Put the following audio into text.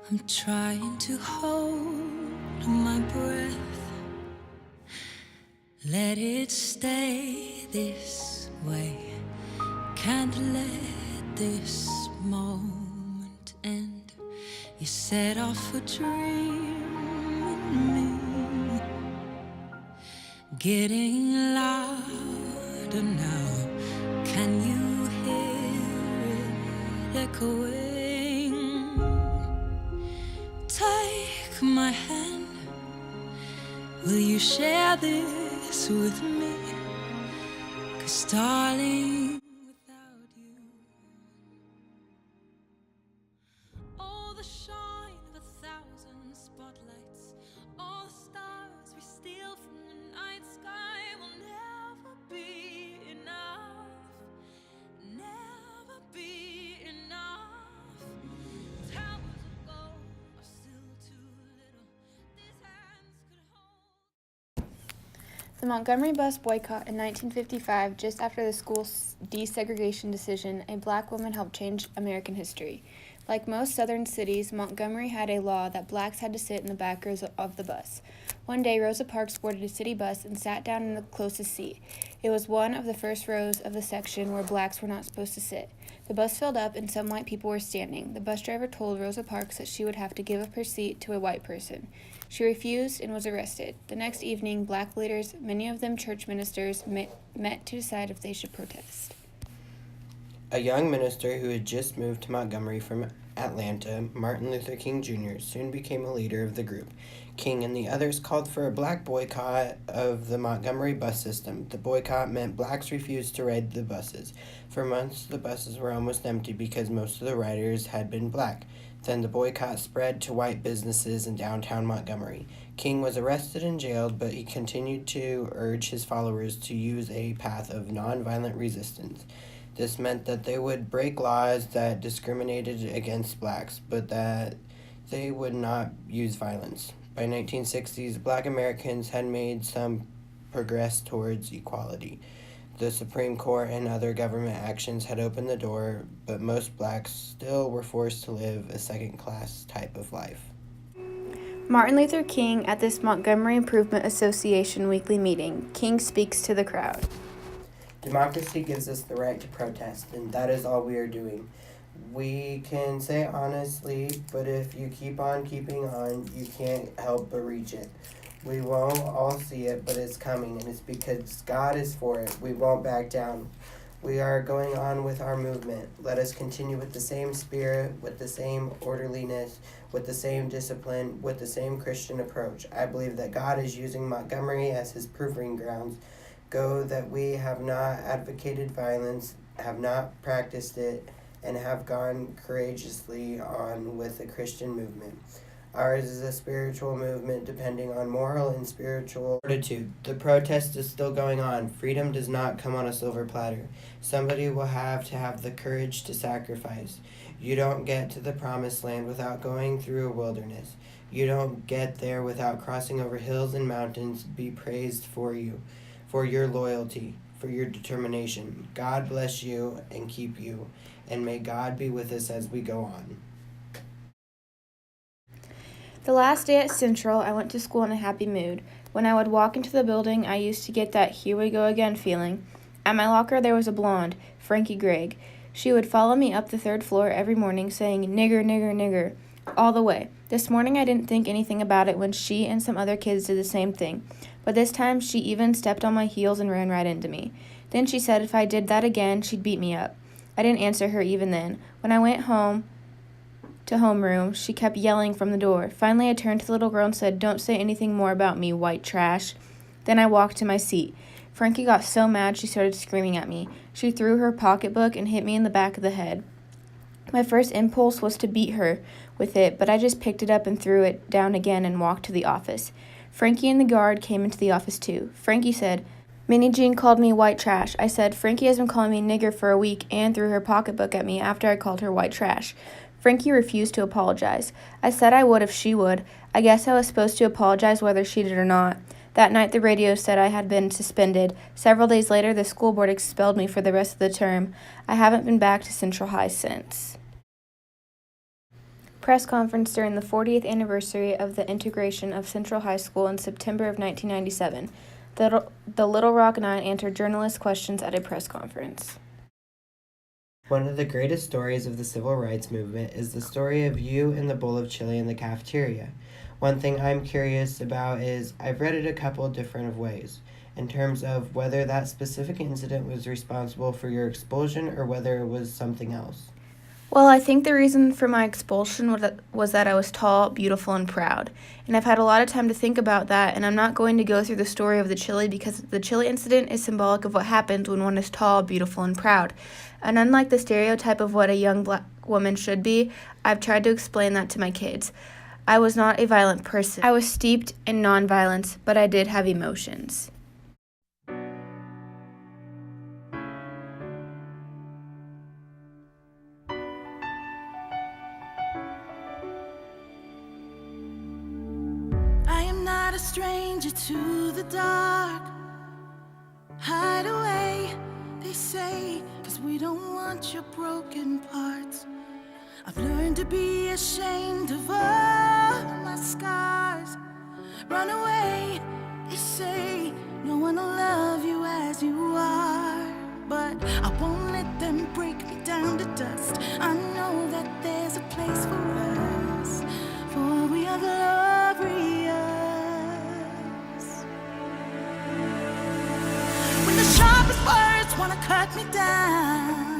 I'm trying to hold my breath. Let it stay this way. Can't let this moment end. You set off a dream in me, getting louder now. Can you hear it echoing? Take my hand. Will you share this with me? 'Cause darling, without you, all the shine of 1,000 spotlights, all the stars we steal from the night sky will never be enough, never be enough. Towers of gold are still too little. These hands could hold. The Montgomery bus boycott in 1955, just after the school's desegregation decision, a black woman helped change American history. Like most southern cities, Montgomery had a law that blacks had to sit in the back rows of the bus. One day, Rosa Parks boarded a city bus and sat down in the closest seat. It was one of the first rows of the section where blacks were not supposed to sit. The bus filled up and some white people were standing. The bus driver told Rosa Parks that she would have to give up her seat to a white person. She refused and was arrested. The next evening, black leaders, many of them church ministers, met to decide if they should protest. A young minister who had just moved to Montgomery from Atlanta, Martin Luther King Jr., soon became a leader of the group. King and the others called for a black boycott of the Montgomery bus system. The boycott meant blacks refused to ride the buses. For months, the buses were almost empty because most of the riders had been black. Then the boycott spread to white businesses in downtown Montgomery. King was arrested and jailed, but he continued to urge his followers to use a path of nonviolent resistance. This meant that they would break laws that discriminated against blacks, but that they would not use violence. By 1960s, black Americans had made some progress towards equality. The Supreme Court and other government actions had opened the door, but most blacks still were forced to live a second-class type of life. Martin Luther King at this Montgomery Improvement Association weekly meeting. King speaks to the crowd. Democracy gives us the right to protest, and that is all we are doing. We can say honestly, but if you keep on keeping on, you can't help but reach it. We won't all see it, but it's coming, and it's because God is for it. We won't back down. We are going on with our movement. Let us continue with the same spirit, with the same orderliness, with the same discipline, with the same Christian approach. I believe that God is using Montgomery as his proving grounds. Go that we have not advocated violence, have not practiced it, and have gone courageously on with the Christian movement. Ours is a spiritual movement depending on moral and spiritual fortitude. The protest is still going on. Freedom does not come on a silver platter. Somebody will have to have the courage to sacrifice. You don't get to the promised land without going through a wilderness. You don't get there without crossing over hills and mountains. Be praised for you, for your loyalty, for your determination. God bless you and keep you, and may God be with us as we go on. The last day at Central, I went to school in a happy mood. When I would walk into the building, I used to get that here we go again feeling. At my locker, there was a blonde, Frankie Gregg. She would follow me up the 3rd floor every morning saying, "Nigger, nigger, nigger," all the way. This morning, I didn't think anything about it when she and some other kids did the same thing. But this time, she even stepped on my heels and ran right into me. Then she said if I did that again, she'd beat me up. I didn't answer her even then. When I went home to homeroom, she kept yelling from the door. Finally, I turned to the little girl and said, "Don't say anything more about me, white trash." Then I walked to my seat. Frankie got so mad she started screaming at me. She threw her pocketbook and hit me in the back of the head. My first impulse was to beat her with it, but I just picked it up and threw it down again and walked to the office. Frankie and the guard came into the office too. Frankie said, "Minnie Jean called me white trash." I said, "Frankie has been calling me nigger for a week and threw her pocketbook at me after I called her white trash." Frankie refused to apologize. I said I would if she would. I guess I was supposed to apologize whether she did or not. That night the radio said I had been suspended. Several days later, the school board expelled me for the rest of the term. I haven't been back to Central High since. press conference during the 40th anniversary of the integration of Central High School in September of 1997. The Little Rock Nine answered journalist questions at a press conference. One of the greatest stories of the civil rights movement is the story of you and the bowl of chili in the cafeteria. One thing I'm curious about is I've read it a couple different ways in terms of whether that specific incident was responsible for your expulsion or whether it was something else. Well, I think the reason for my expulsion was that I was tall, beautiful, and proud. And I've had a lot of time to think about that, and I'm not going to go through the story of the chili because the chili incident is symbolic of what happens when one is tall, beautiful, and proud. And unlike the stereotype of what a young black woman should be, I've tried to explain that to my kids. I was not a violent person. I was steeped in nonviolence, but I did have emotions. A stranger to the dark. Hide away, they say, 'cause we don't want your broken parts. I've learned to be ashamed of all my scars. Run away, they say, no one will love you as you are. But I won't let them break me down to dust. I know that there's a place for us, for we are glorious. Sharpest words wanna cut me down.